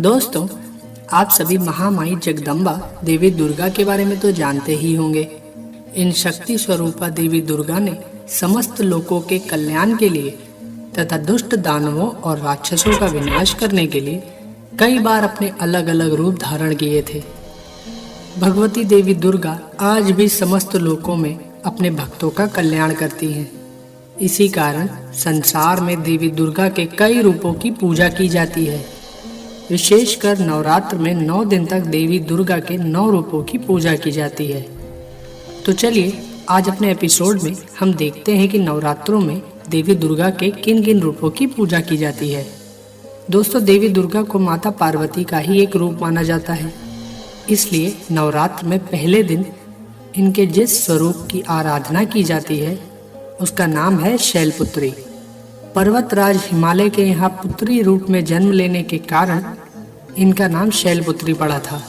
दोस्तों, आप सभी महामाई जगदम्बा देवी दुर्गा के बारे में तो जानते ही होंगे। इन शक्ति स्वरूपा देवी दुर्गा ने समस्त लोगों के कल्याण के लिए तथा दुष्ट दानवों और राक्षसों का विनाश करने के लिए कई बार अपने अलग अलग रूप धारण किए थे। भगवती देवी दुर्गा आज भी समस्त लोकों में अपने भक्तों का कल्याण करती हैं। इसी कारण संसार में देवी दुर्गा के कई रूपों की पूजा की जाती है। विशेषकर नवरात्र में 9 दिन तक देवी दुर्गा के 9 रूपों की पूजा की जाती है। तो चलिए आज अपने एपिसोड में हम देखते हैं कि नवरात्रों में देवी दुर्गा के किन किन रूपों की पूजा की जाती है। दोस्तों, देवी दुर्गा को माता पार्वती का ही एक रूप माना जाता है, इसलिए नवरात्र में पहले दिन इनके जिस स्वरूप की आराधना की जाती है उसका नाम है शैलपुत्री। पर्वतराज हिमालय के यहाँ पुत्री रूप में जन्म लेने के कारण इनका नाम शैलपुत्री पड़ा था।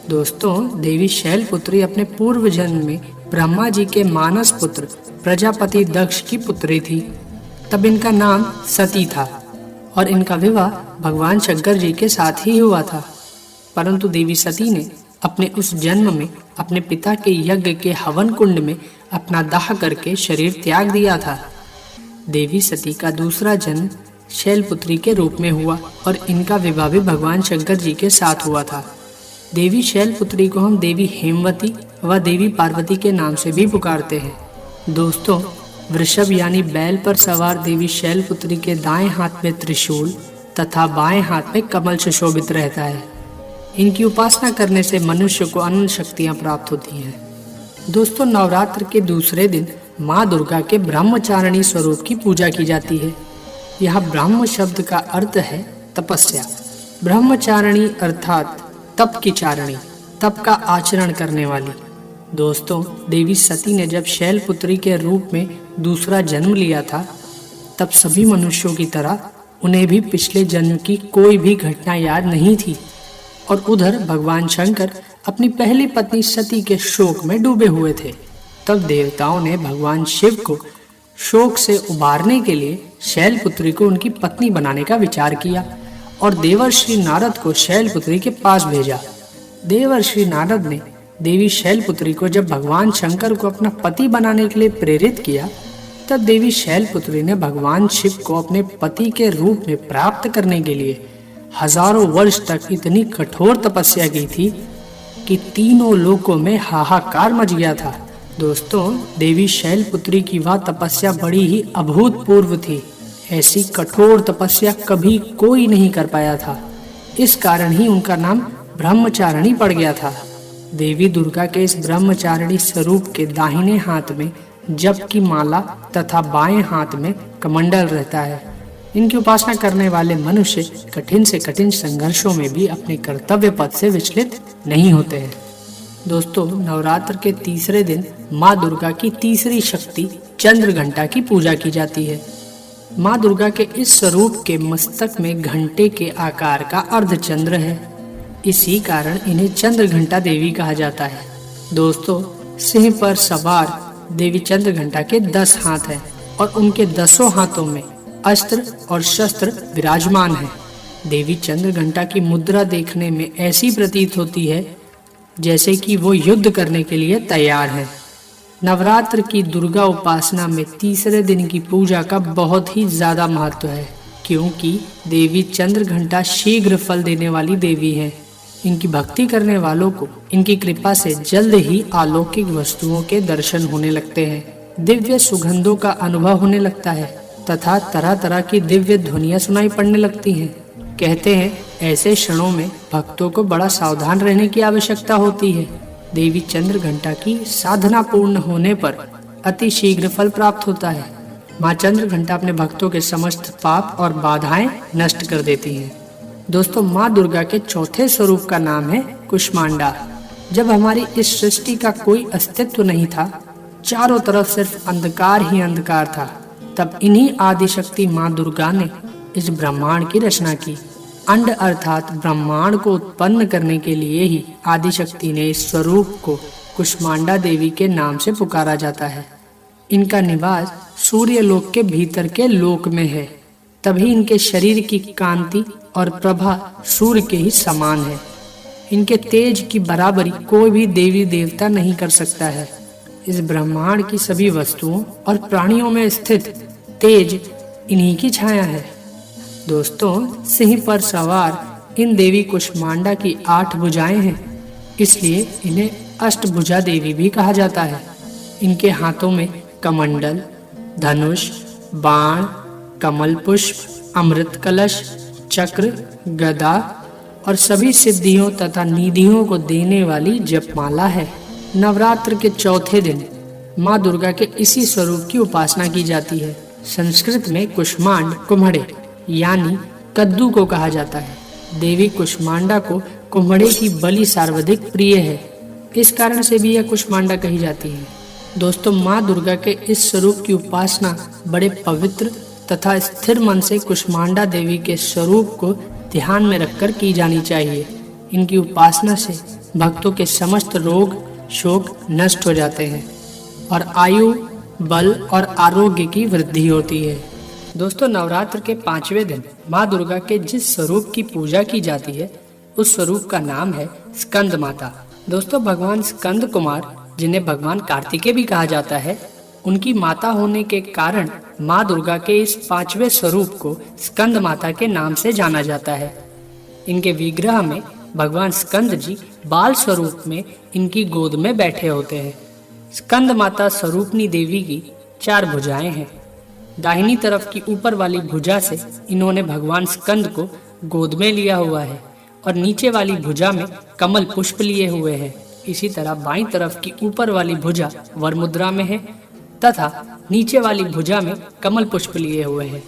दोस्तों, देवी शैलपुत्री अपने पूर्व जन्म में ब्रह्मा जी के मानस पुत्र प्रजापति दक्ष की पुत्री थी। तब इनका नाम सती था और इनका विवाह भगवान शंकर जी के साथ ही हुआ था। परंतु देवी सती ने अपने उस जन्म में अपने पिता के यज्ञ के हवन कुंड में अपना दाह करके शरीर त्याग दिया था। देवी सती का दूसरा जन्म शैलपुत्री के रूप में हुआ और इनका विवाह भी भगवान शंकर जी के साथ हुआ था। देवी शैलपुत्री को हम देवी हेमवती व देवी पार्वती के नाम से भी पुकारते हैं। दोस्तों, वृषभ यानी बैल पर सवार देवी शैलपुत्री के दाएं हाथ में त्रिशूल तथा बाएं हाथ में कमल सुशोभित रहता है। इनकी उपासना करने से मनुष्य को अनंत शक्तियां प्राप्त होती हैं। दोस्तों, नवरात्र के दूसरे दिन माँ दुर्गा के ब्रह्मचारिणी स्वरूप की पूजा की जाती है। यह ब्रह्म शब्द का अर्थ है तपस्या। ब्रह्मचारिणी अर्थात तप की चारिणी, तप का आचरण करने वाली। दोस्तों, देवी सती ने जब शैलपुत्री के रूप में दूसरा जन्म लिया था तब सभी मनुष्यों की तरह उन्हें भी पिछले जन्म की कोई भी घटना याद नहीं थी और उधर भगवान शंकर अपनी पहली पत्नी सती के शोक में डूबे हुए थे। तब देवताओं ने भगवान शिव को शोक से उबारने के लिए शैलपुत्री को उनकी पत्नी बनाने का विचार किया और देवर्षि नारद को शैलपुत्री के पास भेजा। देवर्षि नारद ने देवी शैलपुत्री को जब भगवान शंकर को अपना पति बनाने के लिए प्रेरित किया तब देवी शैलपुत्री ने भगवान शिव को अपने पति के रूप में प्राप्त करने के लिए हजारों वर्ष तक इतनी कठोर तपस्या की थी कि तीनों लोकों में हाहाकार मच गया था। दोस्तों, देवी शैलपुत्री की वह तपस्या बड़ी ही अभूतपूर्व थी। ऐसी कठोर तपस्या कभी कोई नहीं कर पाया था। इस कारण ही उनका नाम ब्रह्मचारिणी पड़ गया था। देवी दुर्गा के इस ब्रह्मचारिणी स्वरूप के दाहिने हाथ में जप की माला तथा बाएं हाथ में कमंडल रहता है। इनकी उपासना करने वाले मनुष्य कठिन से कठिन संघर्षों में भी अपने कर्तव्य पथ से विचलित नहीं होते हैं। दोस्तों, नवरात्र के तीसरे दिन माँ दुर्गा की तीसरी शक्ति चंद्र घंटा की पूजा की जाती है। माँ दुर्गा के इस स्वरूप के मस्तक में घंटे के आकार का अर्धचंद्र है। इसी कारण इन्हें चंद्र घंटा देवी कहा जाता है। दोस्तों, सिंह पर सवार देवी चंद्र घंटा के 10 हाथ हैं और उनके 10 हाथों में अस्त्र और शस्त्र विराजमान हैं। देवी चंद्र घंटा की मुद्रा देखने में ऐसी प्रतीत होती है जैसे कि वो युद्ध करने के लिए तैयार है। नवरात्र की दुर्गा उपासना में तीसरे दिन की पूजा का बहुत ही ज्यादा महत्व है, क्योंकि देवी चंद्र घंटा शीघ्र फल देने वाली देवी है। इनकी भक्ति करने वालों को इनकी कृपा से जल्द ही अलौकिक वस्तुओं के दर्शन होने लगते हैं, दिव्य सुगंधों का अनुभव होने लगता है तथा तरह तरह की दिव्य ध्वनियां सुनाई पड़ने लगती हैं। कहते हैं ऐसे क्षणों में भक्तों को बड़ा सावधान रहने की आवश्यकता होती है। देवी चंद्र घंटा की साधना पूर्ण होने पर अति शीघ्र फल प्राप्त होता है। माँ चंद्र घंटा अपने भक्तों के समस्त पाप और बाधाएं नष्ट कर देती हैं। दोस्तों, माँ दुर्गा के चौथे स्वरूप का नाम है कुष्मांडा। जब हमारी इस सृष्टि का कोई अस्तित्व नहीं था, चारों तरफ सिर्फ अंधकार ही अंधकार था, तब इन्हीं आदिशक्ति माँ दुर्गा ने इस ब्रह्मांड की रचना की। अंड अर्थात ब्रह्मांड को उत्पन्न करने के लिए ही आदिशक्ति ने इस स्वरूप को कुष्मांडा देवी के नाम से पुकारा जाता है। इनका निवास सूर्य लोक के भीतर के लोक में है तभी इनके शरीर की कांति और प्रभा सूर्य के ही समान है। इनके तेज की बराबरी कोई भी देवी देवता नहीं कर सकता है। इस ब्रह्मांड की सभी वस्तुओं और प्राणियों में स्थित तेज इन्हीं की छाया है। दोस्तों, सिंह पर सवार इन देवी कुष्मांडा की 8 भुजाएं हैं, इसलिए इन्हें अष्टभुजा देवी भी कहा जाता है। इनके हाथों में कमंडल, धनुष, बाण, कमल पुष्प, अमृत कलश, चक्र, गदा और सभी सिद्धियों तथा निधियों को देने वाली जपमाला है। नवरात्र के चौथे दिन माँ दुर्गा के इसी स्वरूप की उपासना की जाती है। संस्कृत में कुष्मांड कुम्हड़े यानी कद्दू को कहा जाता है। देवी कुष्मांडा को कुम्हड़े की बलि सर्वाधिक प्रिय है, इस कारण से भी यह कुष्मांडा कही जाती है। दोस्तों, माँ दुर्गा के इस स्वरूप की उपासना बड़े पवित्र तथा स्थिर मन से कुष्मांडा देवी के स्वरूप को ध्यान में रखकर की जानी चाहिए। इनकी उपासना से भक्तों के समस्त रोग शोक नष्ट हो जाते हैं और आयु, बल और आरोग्य की वृद्धि होती है। दोस्तों, नवरात्र के 5वें दिन माँ दुर्गा के जिस स्वरूप की पूजा की जाती है उस स्वरूप का नाम है स्कंद माता। दोस्तों, भगवान स्कंद कुमार, जिन्हें भगवान कार्तिकेय भी कहा जाता है, उनकी माता होने के कारण माँ दुर्गा के इस 5वें स्वरूप को स्कंद माता के नाम से जाना जाता है। इनके विग्रह में भगवान स्कंद जी बाल स्वरूप में इनकी गोद में बैठे होते हैं। स्कंद माता स्वरूपनी देवी की 4 भुजाएं हैं। दाहिनी तरफ की ऊपर वाली भुजा से इन्होंने भगवान स्कंद को गोद में लिया हुआ है और नीचे वाली भुजा में कमल पुष्प लिए हुए हैं। इसी तरह बाईं तरफ की ऊपर वाली भुजा वर मुद्रा में है तथा नीचे वाली भुजा में कमल पुष्प लिए हुए हैं।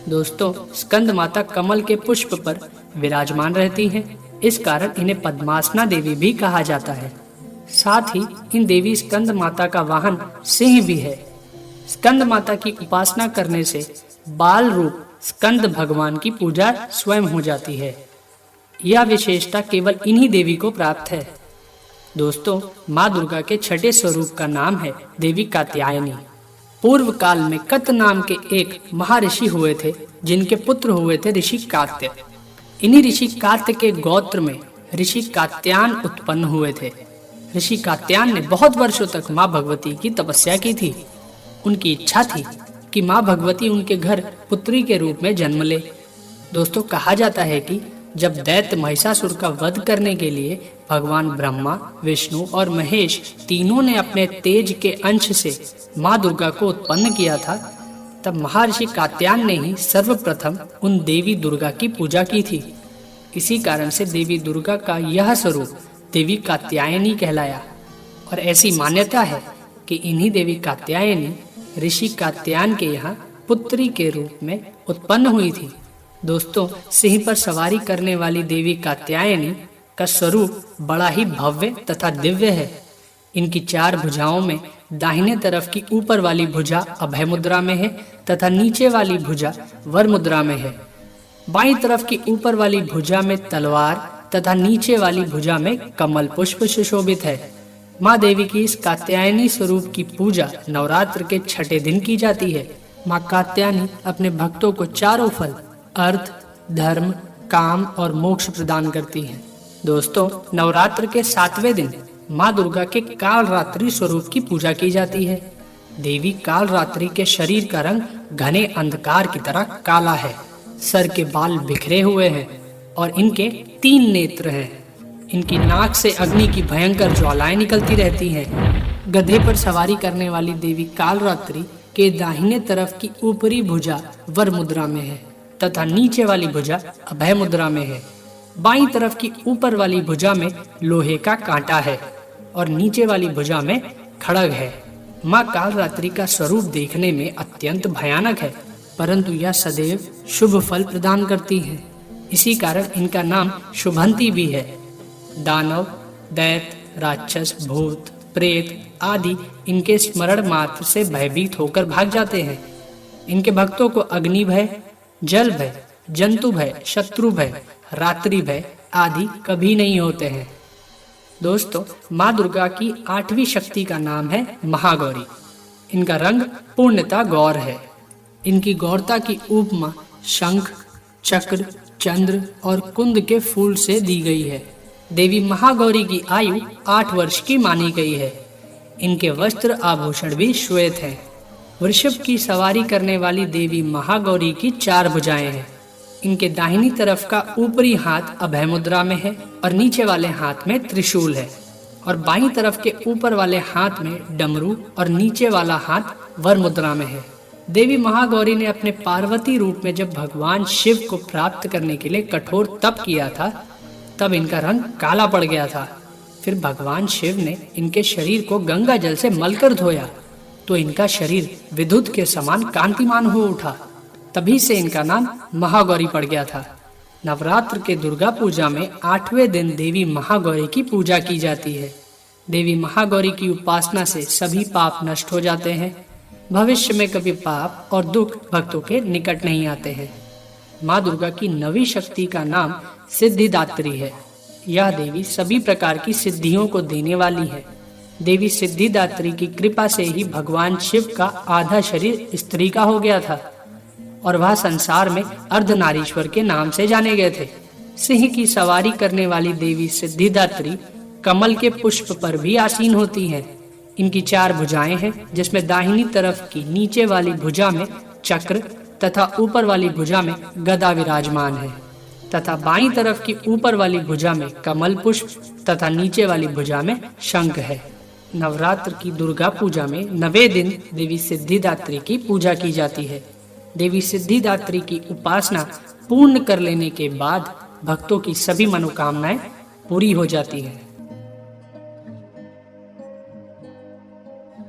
दोस्तों, स्कंद माता कमल के पुष्प पर विराजमान रहती हैं, इस कारण इन्हें पद्मासना देवी भी कहा जाता है। साथ ही इन देवी स्कंद माता का वाहन सिंह भी है। स्कंद माता की उपासना करने से बाल रूप स्कंद भगवान की पूजा स्वयं हो जाती है। यह विशेषता केवल इन्हीं देवी को प्राप्त है। दोस्तों, माँ दुर्गा के 6ठे स्वरूप का नाम है देवी कात्यायनी। पूर्व काल में कत नाम के एक महर्षि हुए थे, जिनके पुत्र हुए थे ऋषि कात्य। इन्हीं ऋषि कात्य के गोत्र में ऋषि कात्यायन उत्पन्न हुए थे। ऋषि कात्यायन ने बहुत वर्षों तक माँ भगवती की तपस्या की थी। उनकी इच्छा थी कि माँ भगवती उनके घर पुत्री के रूप में जन्म ले। दोस्तों, कहा जाता है कि जब दैत्य महिषासुर का वध करने के लिए भगवान ब्रह्मा, विष्णु और महेश तीनों ने अपने तेज के अंश से माँ दुर्गा को उत्पन्न किया था, तब महर्षि कात्यायन ने ही सर्वप्रथम उन देवी दुर्गा की पूजा की थी। इसी कारण से देवी दुर्गा का यह स्वरूप देवी कात्यायनी कहलाया और ऐसी मान्यता है कि इन्हीं देवी कात्यायनी ऋषि कात्यायन के यहाँ पुत्री के रूप में उत्पन्न हुई थी। दोस्तों, सिंह पर सवारी करने वाली देवी कात्यायनी का स्वरूप बड़ा ही भव्य तथा दिव्य है। इनकी 4 भुजाओं में दाहिने तरफ की ऊपर वाली भुजा अभय मुद्रा में है तथा नीचे वाली भुजा वर मुद्रा में है। बाईं तरफ की ऊपर वाली भुजा में तलवार तथा नीचे वाली भुजा में कमल पुष्प सुशोभित है। माँ देवी की इस कात्यायनी स्वरूप की पूजा नवरात्र के 6ठे दिन की जाती है। माँ कात्यायनी अपने भक्तों को चारों फल अर्थ, धर्म, काम और मोक्ष प्रदान करती हैं। दोस्तों, नवरात्र के 7वें दिन माँ दुर्गा के कालरात्रि स्वरूप की पूजा की जाती है। देवी कालरात्रि के शरीर का रंग घने अंधकार की तरह काला है। सर के बाल बिखरे हुए हैं और इनके 3 नेत्र हैं। इनकी नाक से अग्नि की भयंकर ज्वालाएं निकलती रहती हैं। गधे पर सवारी करने वाली देवी कालरात्रि के दाहिने तरफ की ऊपरी भुजा वर मुद्रा में है तथा नीचे वाली भुजा अभय मुद्रा में है। बाईं तरफ की ऊपर वाली भुजा में लोहे का कांटा है और नीचे वाली भुजा में खड़ग है। माँ कालरात्रि का स्वरूप देखने में अत्यंत भयानक है, परंतु यह सदैव शुभ फल प्रदान करती है। इसी कारण इनका नाम शुभंती भी है। दानव, दैत्य, राक्षस, भूत, प्रेत आदि इनके स्मरण मात्र से भयभीत होकर भाग जाते हैं। इनके भक्तों को अग्नि भय, जल भय, जंतु भय, शत्रु भय, रात्रि भय आदि कभी नहीं होते हैं। दोस्तों, माँ दुर्गा की 8वीं शक्ति का नाम है महागौरी। इनका रंग पूर्णतः गौर है। इनकी गौरता की उपमा शंख, चक्र, चंद्र और कुंद के फूल से दी गई है। देवी महागौरी की आयु 8 वर्ष की मानी गई है। इनके वस्त्र आभूषण भी श्वेत हैं। वृषभ की सवारी करने वाली देवी महागौरी की 4 भुजाएं हैं। इनके दाहिनी तरफ का ऊपरी हाथ अभय मुद्रा में है और नीचे वाले हाथ में त्रिशूल है, और बाईं तरफ के ऊपर वाले हाथ में डमरू और नीचे वाला हाथ वर मुद्रा में है। देवी महागौरी ने अपने पार्वती रूप में जब भगवान शिव को प्राप्त करने के लिए कठोर तप किया था, तब इनका रंग काला पड़ गया था। फिर भगवान शिव ने इनके शरीर को गंगा जल से मलकर धोया, तो इनका शरीर विद्युत के समान कांतिमान हो उठा। तभी से इनका नाम महागौरी पड़ गया था। नवरात्र के दुर्गा पूजा में 8वें दिन देवी महागौरी की पूजा की जाती है। देवी महागौरी की उपासना से सभी पाप नष्ट हो जाते हैं। भविष्य में कभी पाप और दुख भक्तों के निकट नहीं आते हैं। माँ दुर्गा की 9वीं शक्ति का नाम सिद्धिदात्री है। यह देवी सभी प्रकार की सिद्धियों को देने वाली है। देवी सिद्धिदात्री की कृपा से ही भगवान शिव का आधा शरीर स्त्री का हो गया था और वह संसार में अर्धनारीश्वर के नाम से जाने गए थे। सिंह की सवारी करने वाली देवी सिद्धिदात्री कमल के पुष्प पर भी आसीन होती हैं। इनकी 4 भुजाएं हैं, जिसमें दाहिनी तरफ की नीचे वाली भुजा में चक्र तथा ऊपर वाली भुजा में गदा विराजमान है, तथा बाईं तरफ की ऊपर वाली भुजा में कमल पुष्प तथा नीचे वाली भुजा में शंख है। नवरात्र की दुर्गा पूजा में 9वें दिन देवी सिद्धिदात्री की पूजा की जाती है। देवी सिद्धिदात्री की उपासना पूर्ण कर लेने के बाद भक्तों की सभी मनोकामनाएं पूरी हो जाती हैं।